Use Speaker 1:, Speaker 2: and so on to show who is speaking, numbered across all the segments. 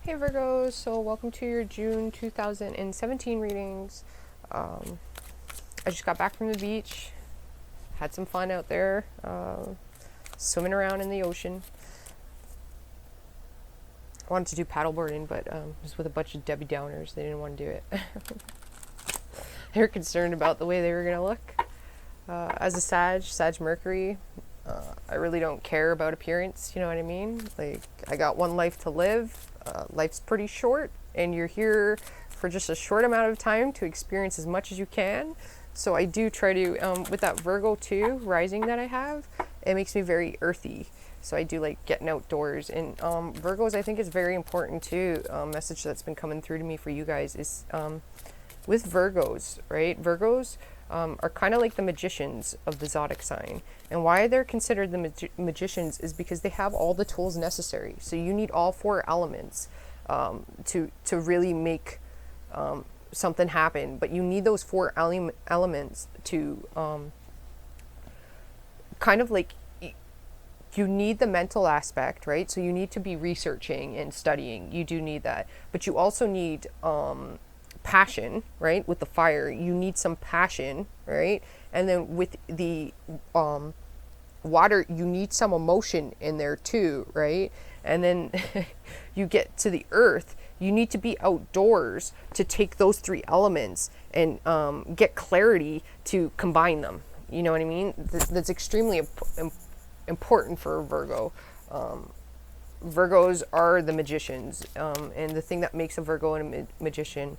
Speaker 1: Hey Virgos, so welcome to your June 2017 readings. I just got back from the beach, had some fun out there, swimming around in the ocean. I wanted to do paddleboarding, but it was with a bunch of Debbie Downers. They didn't want to do it. They were concerned about the way they were going to look. As a Sag Mercury, I really don't care about appearance, you know what I mean? Like, I got one life to live. Life's pretty short, and you're here for just a short amount of time to experience as much as you can. So I do try to, with that Virgo too, rising that I have, it makes me very earthy. So I do like getting outdoors. And Virgos, I think is very important too. Message that's been coming through to me for you guys is with Virgos, right? Virgos are kind of like the magicians of the zodiac sign. And why they're considered the magicians is because they have all the tools necessary. So you need all four elements to really make something happen. But you need those four elements to kind of like, you need the mental aspect, right? So you need to be researching and studying. You do need that. But you also need passion, right? With the fire, you need some passion, right? And then with the water, you need some emotion in there too, right? And then you get to the earth, you need to be outdoors to take those three elements and get clarity to combine them. You know what I mean? That's extremely important for Virgo. Virgos are the magicians, and the thing that makes a Virgo a magician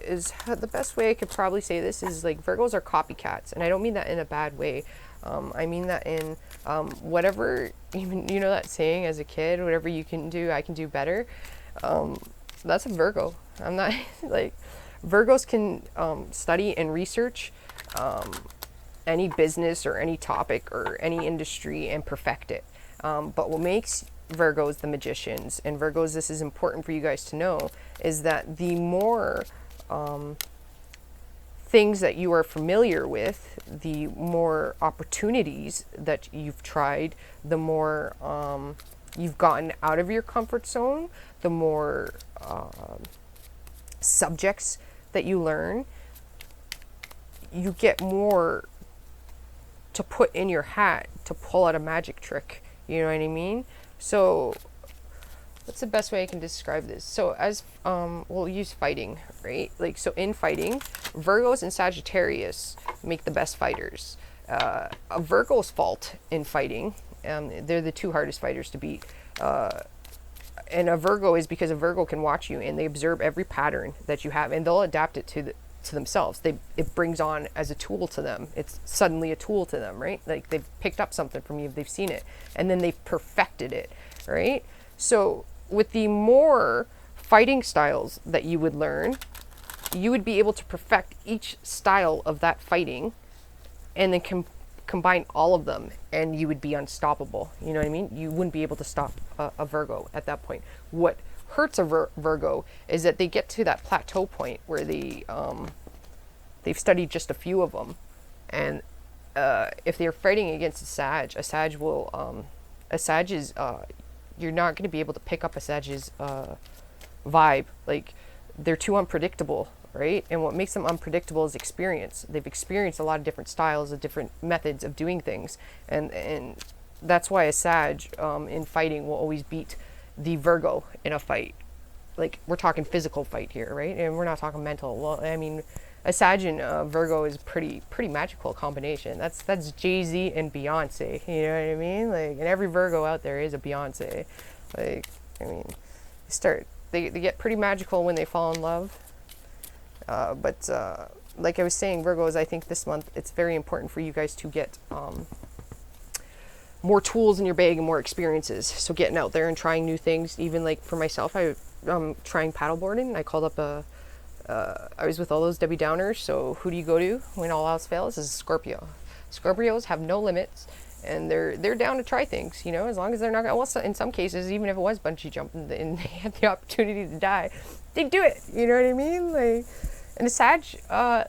Speaker 1: is the best way I could probably say this is like Virgos are copycats, and I don't mean that in a bad way. I mean that in whatever, even you know that saying as a kid, whatever you can do, I can do better. That's a Virgo. I'm not like Virgos can study and research any business or any topic or any industry and perfect it. But what makes Virgos the magicians, and Virgos, this is important for you guys to know, is that the more things that you are familiar with, the more opportunities that you've tried, the more you've gotten out of your comfort zone, the more subjects that you learn, you get more to put in your hat to pull out a magic trick. You know what I mean? So what's the best way I can describe this? So as we'll use fighting, right? Like, so in fighting, Virgos and Sagittarius make the best fighters. A Virgo's fault in fighting, they're the two hardest fighters to beat. And a Virgo is because a Virgo can watch you and they observe every pattern that you have, and they'll adapt it to themselves. It brings on as a tool to them. It's suddenly a tool to them, right? Like they've picked up something from you, they've seen it, and then they've perfected it, right? So with the more fighting styles that you would learn, you would be able to perfect each style of that fighting, and then combine all of them, and you would be unstoppable. You know what I mean? You wouldn't be able to stop a Virgo at that point. What hurts a Virgo is that they get to that plateau point where they've studied just a few of them, and if they're fighting against a Sag will a Sag is you're not going to be able to pick up a Sag's vibe. Like, they're too unpredictable, right? And what makes them unpredictable is experience. They've experienced a lot of different styles, of different methods of doing things, and that's why a Sag in fighting will always beat the Virgo in a fight. Like, we're talking physical fight here, right? And we're not talking mental. Well, I mean, a Sag and Virgo is pretty magical combination. That's Jay-Z and Beyonce. You know what I mean? Like, and every Virgo out there is a Beyonce. Like, I mean, they get pretty magical when they fall in love. But like I was saying, Virgos, I think this month it's very important for you guys to get more tools in your bag and more experiences. So getting out there and trying new things. Even like for myself, I'm trying paddleboarding. I called up I was with all those Debbie Downers. So who do you go to when all else fails? Is a Scorpio. Scorpios have no limits, and they're down to try things. You know, as long as they're not. Well, in some cases, even if it was bungee jumping and they had the opportunity to die, they do it. You know what I mean? Like, and a Sag,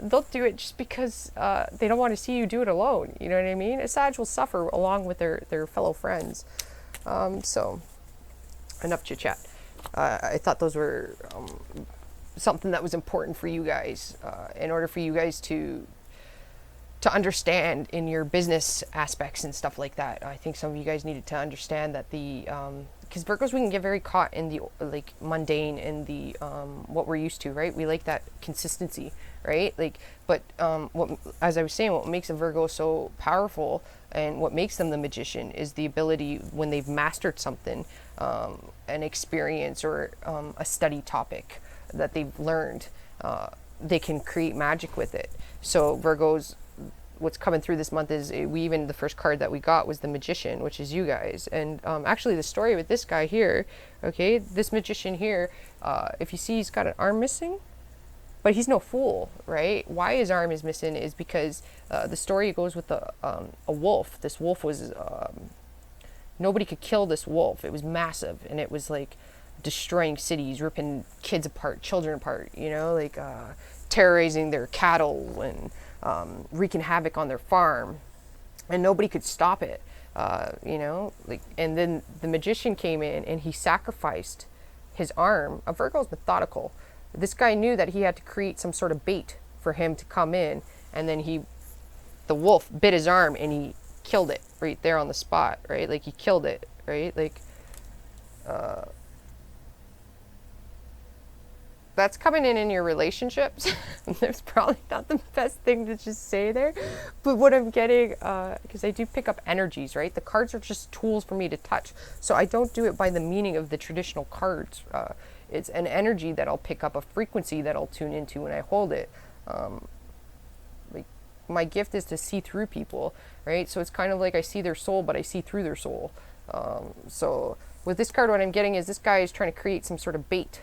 Speaker 1: they'll do it just because they don't want to see you do it alone. You know what I mean? A Sag will suffer along with their fellow friends. So enough chit chat. I thought those were something that was important for you guys, in order for you guys to understand in your business aspects and stuff like that. I think some of you guys needed to understand that because Virgos, we can get very caught in the like mundane and the what we're used to, right? We like that consistency, right? Like, but what, as I was saying, what makes a Virgo so powerful and what makes them the magician is the ability, when they've mastered something, an experience or a study topic that they've learned, they can create magic with it. So Virgos, what's coming through this month is the first card that we got was the Magician, which is you guys. And actually the story with this guy here, okay, this Magician here, if you see, he's got an arm missing, but he's no fool, right? Why his arm is missing is because the story goes with a wolf. This wolf was, nobody could kill this wolf. It was massive, and it was like destroying cities, ripping kids apart, children apart, like terrorizing their cattle and wreaking havoc on their farm, and nobody could stop it. And then the Magician came in and he sacrificed his arm. A Virgo's methodical. This guy knew that he had to create some sort of bait for him to come in, and then the wolf bit his arm and he killed it right there on the spot, right? Like, he killed it, right? Like, that's coming in your relationships. There's probably not the best thing to just say there, but what I'm getting, because I do pick up energies, right? The cards are just tools for me to touch, so I don't do it by the meaning of the traditional cards. It's an energy that I'll pick up, a frequency that I'll tune into when I hold it. Like, my gift is to see through people, right? So it's kind of like I see their soul, but I see through their soul. So with this card, what I'm getting is this guy is trying to create some sort of bait.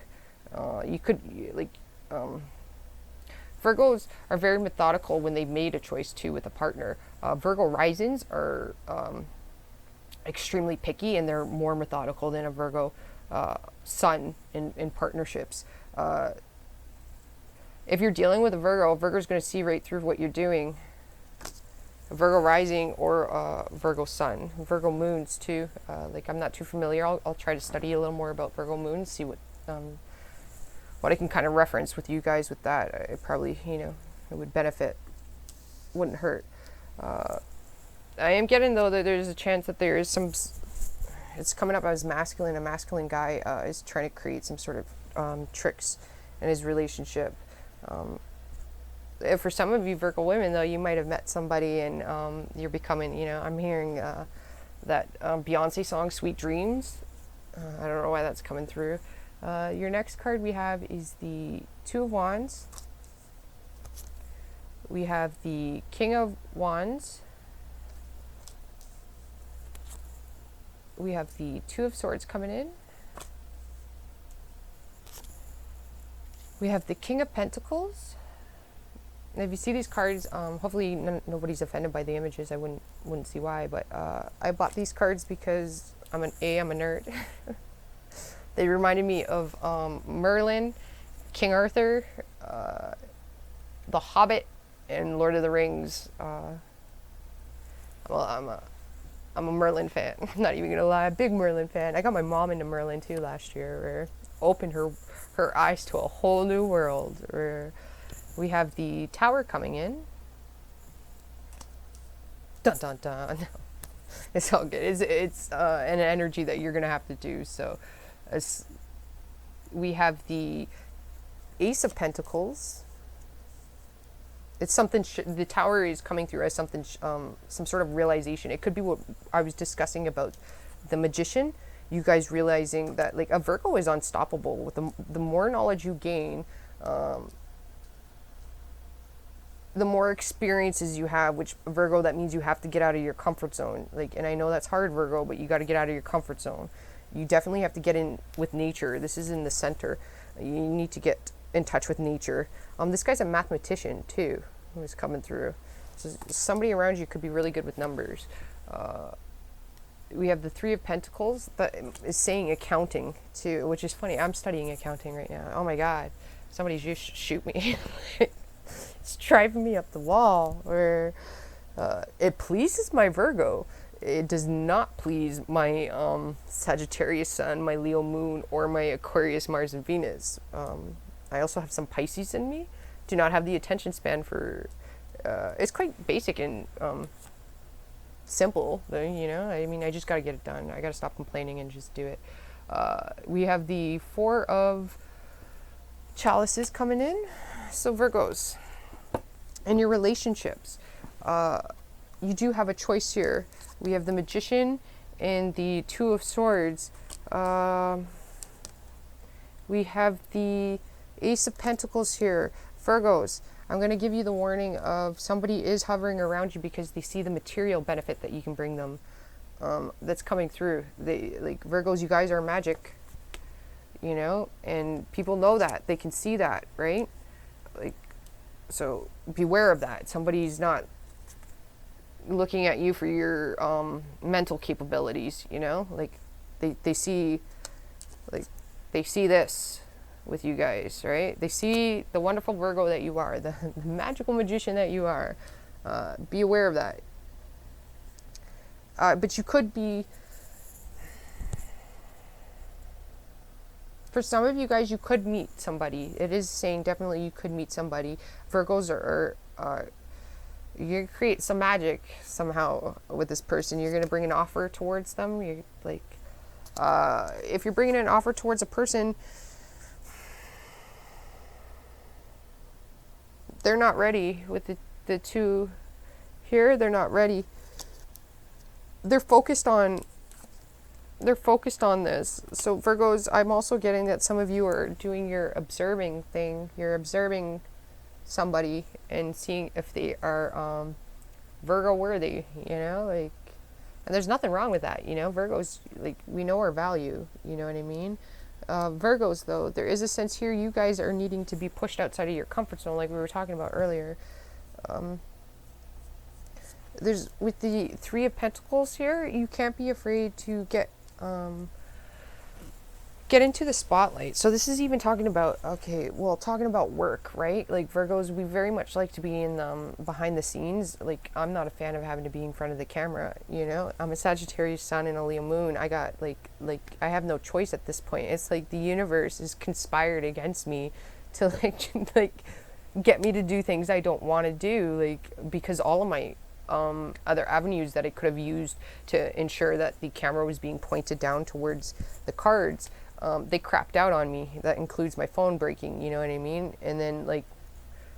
Speaker 1: Virgos are very methodical when they've made a choice too with a partner. Virgo risings are extremely picky, and they're more methodical than a Virgo sun in partnerships. If you're dealing with a Virgo's going to see right through what you're doing. A Virgo rising or a Virgo sun. Virgo moons too. I'm not too familiar. I'll try to study a little more about Virgo moons, see what I can kind of reference with you guys with that. It probably, it would benefit, wouldn't hurt. I am getting, though, that there's a chance that there is it's coming up as masculine. A masculine guy is trying to create some sort of tricks in his relationship. For some of you Virgo women, though, you might have met somebody and you're becoming, I'm hearing that Beyonce song, Sweet Dreams. I don't know why that's coming through. Your next card we have is the Two of Wands. We have the King of Wands. We have the Two of Swords coming in. We have the King of Pentacles. And if you see these cards, hopefully nobody's offended by the images. I wouldn't see why, but I bought these cards because I'm a nerd. They reminded me of Merlin, King Arthur, The Hobbit, and Lord of the Rings. Well, I'm a Merlin fan. I'm not even gonna lie, a big Merlin fan. I got my mom into Merlin too last year, where opened her eyes to a whole new world. Where we have the Tower coming in. Dun dun dun. It's all good. It's an energy that you're gonna have to do. So, we have the Ace of Pentacles. It's something, the Tower is coming through as something, some sort of realization. It could be what I was discussing about the Magician. You guys realizing that, like, a Virgo is unstoppable. With the more knowledge you gain, the more experiences you have, which Virgo, that means you have to get out of your comfort zone. Like, and I know that's hard, Virgo, but you got to get out of your comfort zone. You definitely have to get in with nature. This is in the center. You need to get in touch with nature. This guy's a mathematician too, who's coming through. So somebody around you could be really good with numbers. We have the Three of Pentacles that is saying accounting too, which is funny. I'm studying accounting right now. Oh my God, somebody just shoot me. It's driving me up the wall. Where it pleases my Virgo. It does not please my Sagittarius Sun, my Leo Moon, or my Aquarius Mars and Venus. I also have some Pisces in me. Do not have the attention span for. It's quite basic and simple, you know. I mean, I just gotta get it done. I gotta stop complaining and just do it. We have the Four of Chalices coming in. So Virgos, in your relationships, you do have a choice here. We have the Magician and the Two of Swords. We have the Ace of Pentacles here. Virgos, I'm going to give you the warning of somebody is hovering around you because they see the material benefit that you can bring them. That's coming through. They, like, Virgos, you guys are magic, you know, and people know that. They can see that, right? Like, so beware of that. Somebody's not looking at you for your mental capabilities, you know, like they see, like they see this with you guys, right? They see the wonderful Virgo that you are, the magical magician that you are. Be aware of that. But you could be, for some of you guys, you could meet somebody. It is saying definitely you could meet somebody. Virgos are you're going to create some magic somehow with this person. You're going to bring an offer towards them. You're like, if you're bringing an offer towards a person, they're not ready with the two here. They're not ready. They're focused on this. So Virgos, I'm also getting that some of you are doing your observing thing. You're observing somebody and seeing if they are Virgo worthy, you know, like, and there's nothing wrong with that, you know. Virgos, like, we know our value, you know what I mean. Virgos, though, there is a sense here you guys are needing to be pushed outside of your comfort zone, like we were talking about earlier. There's, with the Three of Pentacles here, you can't be afraid to get into the spotlight. So this is even talking about, talking about work, right? Like, Virgos, we very much like to be in behind the scenes. Like, I'm not a fan of having to be in front of the camera, you know. I'm a Sagittarius Sun and a Leo Moon. I got like I have no choice at this point. It's like the universe is conspired against me to like get me to do things I don't want to do, like, because all of my other avenues that I could have used to ensure that the camera was being pointed down towards the cards, they crapped out on me. That includes my phone breaking, you know what I mean? And then, like,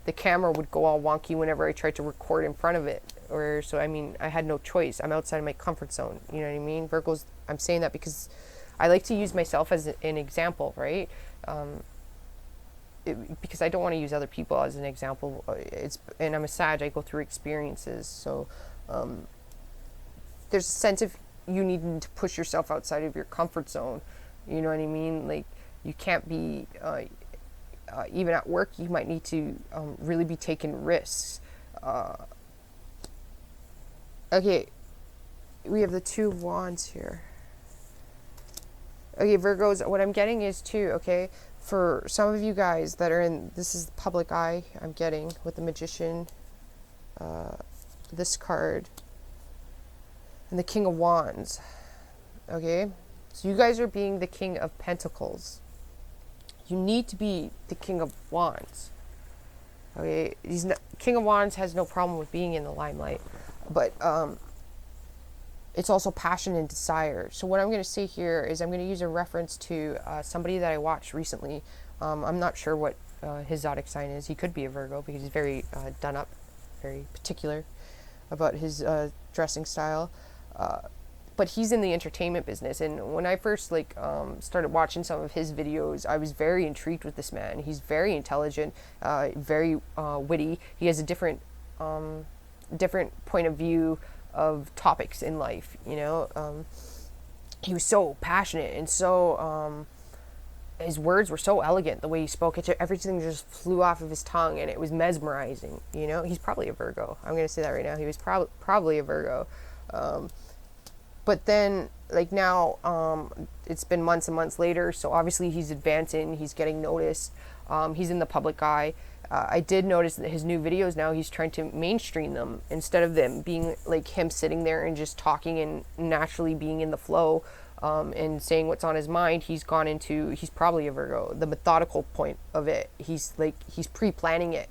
Speaker 1: the camera would go all wonky whenever I tried to record in front of it. So, I mean, I had no choice. I'm outside of my comfort zone, you know what I mean? Virgos, I'm saying that because I like to use myself as an example, right? Because I don't want to use other people as an example. And I'm a Sag, I go through experiences. So there's a sense of you needing to push yourself outside of your comfort zone. You know what I mean? Like, you can't be, even at work, you might need to really be taking risks. Okay, we have the Two of Wands here. Okay, Virgos, what I'm getting is too, okay, for some of you guys that are in, this is the public eye I'm getting with the Magician, this card, and the King of Wands, okay? So you guys are being the King of Pentacles. You need to be the King of Wands, okay? King of Wands has no problem with being in the limelight, but it's also passion and desire. So what I'm going to say here is I'm going to use a reference to somebody that I watched recently. I'm not sure what his zodiac sign is. He could be a Virgo because he's very done up, very particular about his dressing style. But he's in the entertainment business. And when I first started watching some of his videos, I was very intrigued with this man. He's very intelligent, very witty. He has a different point of view of topics in life, you know. He was so passionate and so his words were so elegant, the way he spoke, everything just flew off of his tongue and it was mesmerizing, you know. He's probably a Virgo. I'm going to say that right now. He was probably a Virgo. But then, like, now it's been months and months later, so obviously he's advancing, he's getting noticed, he's in the public eye. I did notice that his new videos now, he's trying to mainstream them instead of them being like him sitting there and just talking and naturally being in the flow, and saying what's on his mind. He's gone into, he's probably a Virgo, the methodical point of it. He's pre-planning it.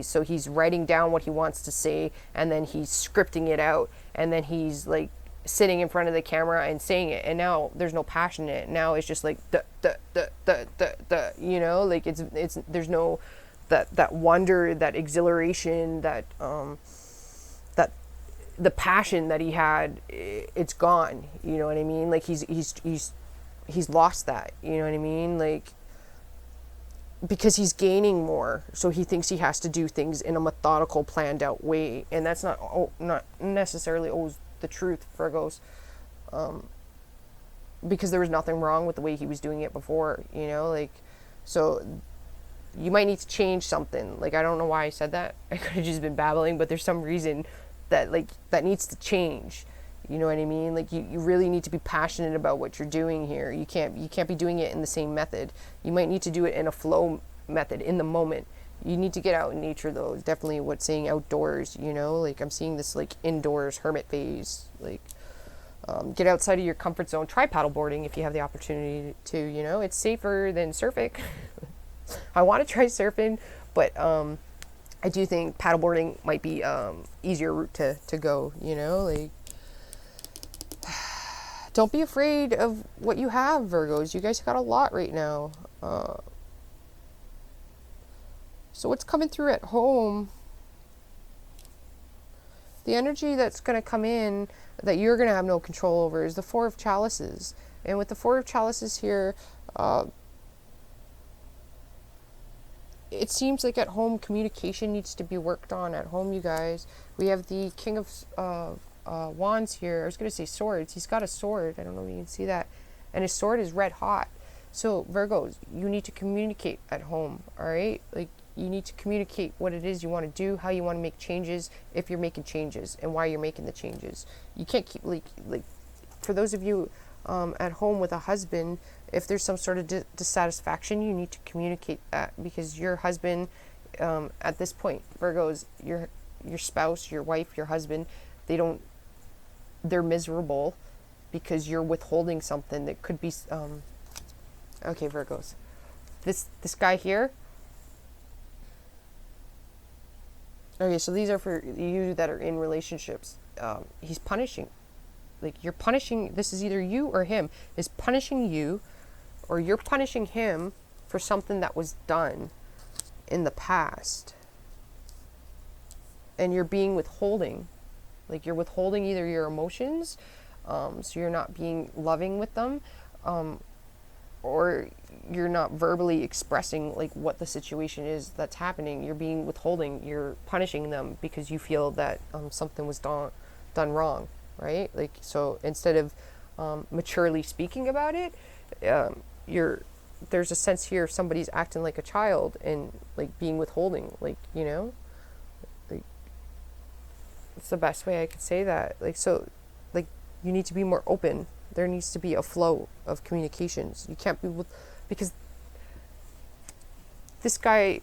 Speaker 1: So he's writing down what he wants to say, and then he's scripting it out, and then he's like sitting in front of the camera and saying it, and now there's no passion in it. Now it's just like you know, like it's there's no that wonder, that exhilaration, that the passion that he had, it's gone. You know what I mean? Like he's lost that. You know what I mean? Like, because he's gaining more, so he thinks he has to do things in a methodical, planned out way, and that's not necessarily always the truth, Virgos. Because there was nothing wrong with the way he was doing it before, you know, like, so you might need to change something. Like, I don't know why I said that. I could have just been babbling, but there's some reason that, like, that needs to change. You know what I mean? Like, you really need to be passionate about what you're doing here. You can't be doing it in the same method. You might need to do it in a flow method, in the moment. You need to get out in nature, though. It's definitely what's saying outdoors, you know? Like, I'm seeing this, like, indoors hermit phase. Like, get outside of your comfort zone. Try paddleboarding if you have the opportunity to, you know? It's safer than surfing. I want to try surfing, but I do think paddleboarding might be easier route to go, you know? Like, don't be afraid of what you have, Virgos. You guys got a lot right now. So what's coming through at home? The energy that's going to come in that you're going to have no control over is the Four of Chalices. And with the Four of Chalices here, it seems like at home communication needs to be worked on at home, you guys. We have the King of Wands here. I was going to say swords. He's got a sword. I don't know if you can see that. And his sword is red hot. So Virgos, you need to communicate at home, all right? Like, you need to communicate what it is you want to do, how you want to make changes, if you're making changes, and why you're making the changes. You can't keep, like for those of you at home with a husband, if there's some sort of dissatisfaction, you need to communicate that, because your husband, at this point, Virgos, your spouse, your wife, your husband, they're miserable because you're withholding something that could be, okay, Virgos, this guy here. Okay, so these are for you that are in relationships. He's punishing. Like, you're punishing, this is either you or him, is punishing you, or you're punishing him for something that was done in the past. And you're being withholding. Like, you're withholding either your emotions, so you're not being loving with them, or you're not verbally expressing like what the situation is that's happening. You're being withholding. You're punishing them because you feel that something was done wrong, right? Like, so instead of maturely speaking about it, there's a sense here of somebody's acting like a child and like being withholding, like, you know, like, it's the best way I could say that. Like, so, like, you need to be more open. There needs to be a flow of communications. You can't be because this guy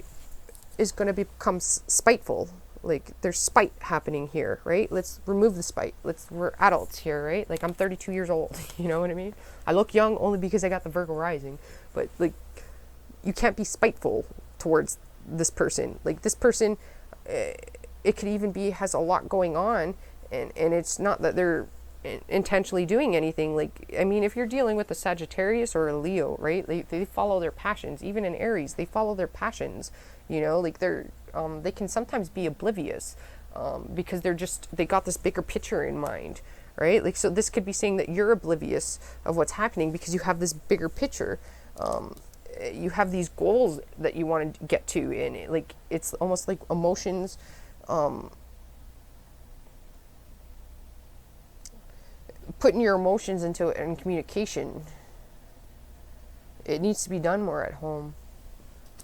Speaker 1: is going to become spiteful. Like, there's spite happening here, right? Let's remove the spite. We're adults here, right? Like, I'm 32 years old. You know what I mean? I look young only because I got the Virgo rising, but like, you can't be spiteful towards this person. Like, this person, it could even be has a lot going on, and it's not that they're intentionally doing anything. Like, I mean, if you're dealing with a Sagittarius or a Leo, right, they follow their passions. Even in Aries, they follow their passions, you know, like they can sometimes be oblivious because they got this bigger picture in mind, right? Like, so this could be saying that you're oblivious of what's happening because you have this bigger picture. You have these goals that you want to get to, and like, it's almost like emotions, putting your emotions into it and communication. It needs to be done more at home.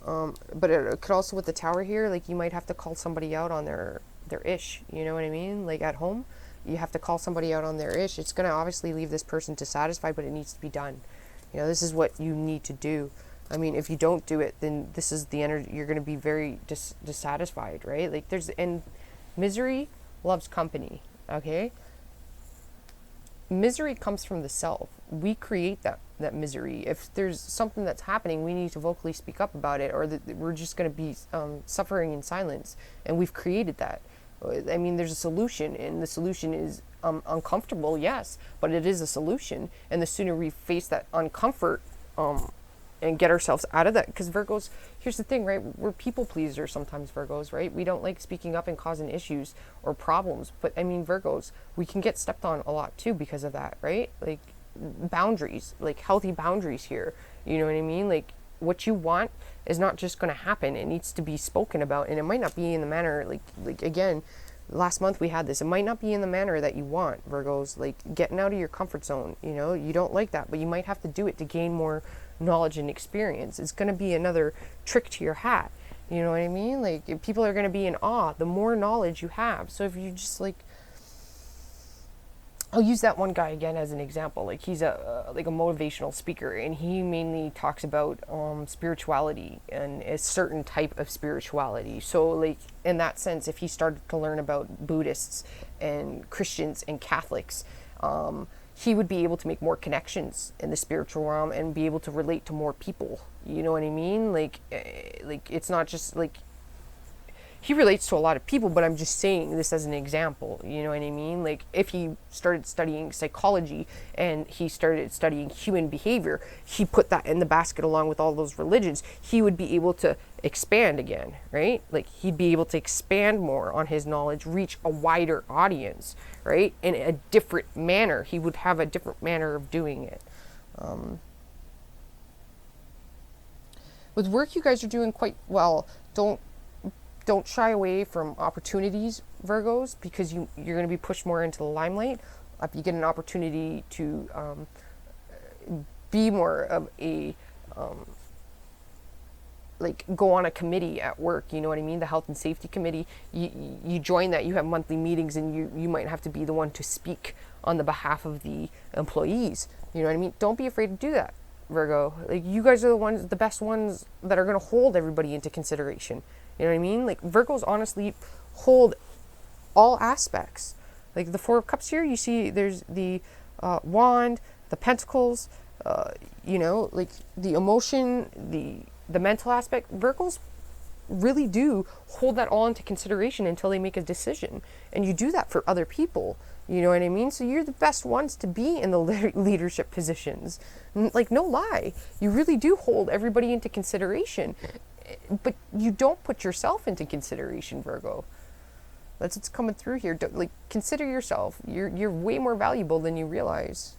Speaker 1: But it could also, with the Tower here, like, you might have to call somebody out on their ish, you know what I mean? Like, at home, you have to call somebody out on their ish. It's going to obviously leave this person dissatisfied, but it needs to be done. You know, this is what you need to do. I mean, if you don't do it, then this is the energy, you're going to be very dissatisfied, right? Like and misery loves company, okay? Misery comes from the self. We create that misery. If there's something that's happening, we need to vocally speak up about it, or that we're just going to be suffering in silence. And we've created that. I mean, there's a solution, and the solution is uncomfortable, yes, but it is a solution. And the sooner we face that uncomfort and get ourselves out of that, because Virgos, here's the thing, right? We're people pleasers sometimes, Virgos, right? We don't like speaking up and causing issues or problems. But I mean, Virgos, we can get stepped on a lot too because of that, right? Like boundaries, like healthy boundaries here. You know what I mean? Like what you want is not just going to happen. It needs to be spoken about, and it might not be in the manner like again, last month we had this. It might not be in the manner that you want, Virgos. Like getting out of your comfort zone. You know, you don't like that, but you might have to do it to gain more knowledge and experience. It's going to be another trick to your hat. You know what I mean? Like if people are going to be in awe the more knowledge you have. So if you just like, I'll use that one guy again as an example. Like he's a motivational speaker, and he mainly talks about spirituality and a certain type of spirituality. So like in that sense, if he started to learn about Buddhists and Christians and Catholics, he would be able to make more connections in the spiritual realm and be able to relate to more people. You know what I mean? Like it's not just like he relates to a lot of people, but I'm just saying this as an example. You know what I mean? Like if he started studying psychology and he started studying human behavior, he put that in the basket along with all those religions, he would be able to expand again, right? Like he'd be able to expand more on his knowledge, reach a wider audience, right? In a different manner. He would have a different manner of doing it. With work, you guys are doing quite well. Don't shy away from opportunities, Virgos, because you're going to be pushed more into the limelight. If you get an opportunity to be more of a like go on a committee at work, you know what I mean? The health and safety committee, you join that, you have monthly meetings, and you might have to be the one to speak on the behalf of the employees. You know what I mean? Don't be afraid to do that, Virgo. Like you guys are the best ones that are going to hold everybody into consideration. You know what I mean? Like Virgos honestly hold all aspects. Like the Four of Cups here, you see there's the wand, the pentacles, you know, like the emotion, the mental aspect. Virgos really do hold that all into consideration until they make a decision. And you do that for other people. You know what I mean? So you're the best ones to be in the leadership positions. Like no lie. You really do hold everybody into consideration. But you don't put yourself into consideration, Virgo. That's what's coming through here. Like, consider yourself. You're way more valuable than you realize.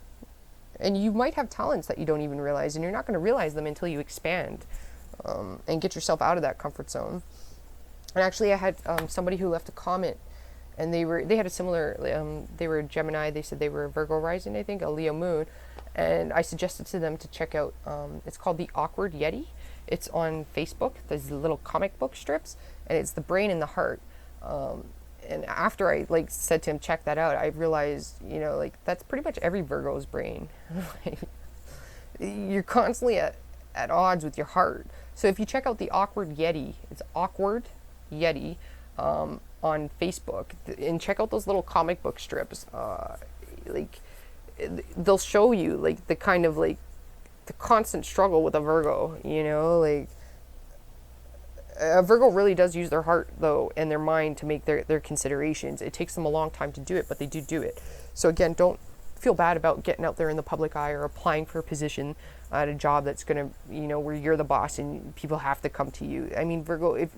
Speaker 1: And you might have talents that you don't even realize, and you're not going to realize them until you expand and get yourself out of that comfort zone. And actually, I had somebody who left a comment, and they had a similar, they were a Gemini. They said they were a Virgo rising, I think, a Leo moon. And I suggested to them to check out, it's called The Awkward Yeti. It's on Facebook. There's little comic book strips, and it's the brain and the heart. And after I said to him, check that out, I realized, that's pretty much every Virgo's brain. You're constantly at odds with your heart. So if you check out The Awkward Yeti, it's Awkward Yeti on Facebook, and check out those little comic book strips. They'll show you the kind of the constant struggle with a Virgo, a Virgo really does use their heart though and their mind to make their considerations. It takes them a long time to do it, but they do it. So again, don't feel bad about getting out there in the public eye or applying for a position at a job that's gonna, where you're the boss and people have to come to you. I mean, Virgo, if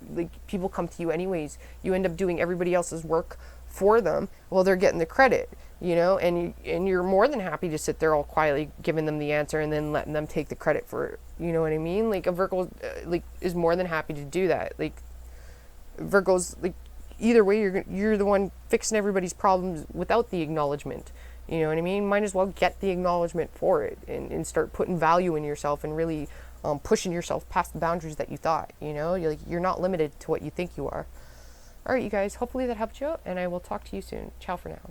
Speaker 1: people come to you anyways, you end up doing everybody else's work for them. Well, they're getting the credit, and you're more than happy to sit there all quietly giving them the answer and then letting them take the credit for it. You know what I mean? A Virgo is more than happy to do that. Virgo's either way, you're the one fixing everybody's problems without the acknowledgement. You know what I mean? Might as well get the acknowledgement for it and start putting value in yourself and really pushing yourself past the boundaries that you thought. You're not limited to what you think you are. All right, you guys, hopefully that helped you out, and I will talk to you soon. Ciao for now.